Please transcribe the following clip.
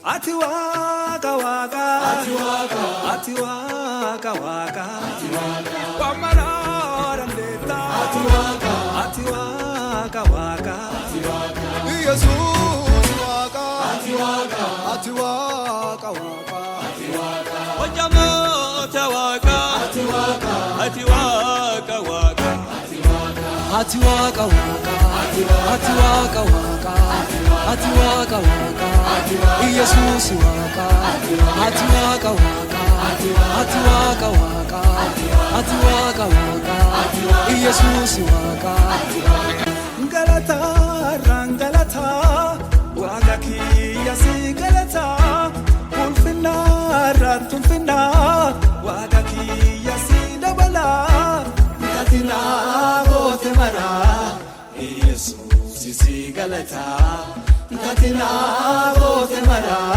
Ati waka waka, ati waka, ati waka waka, ati waka. Wamararandeta, ati waka, ati waka waka, ati waka. Jesus waka, ati waka, ati waka waka, ati waka. Ojamota waka, ati waka, ati waka waka, ati waka. Ati waka waka, ati waka waka, ati waka waka. Jesus waka, ati waka waka, ati waka waka, ati waka waka. Jesus waka. Galata, rangalata, waka kiya si galata. Ulfina, ratulfina, waka kiya si dabala. Katina gote mara, Jesus si galata. Katina gote mara.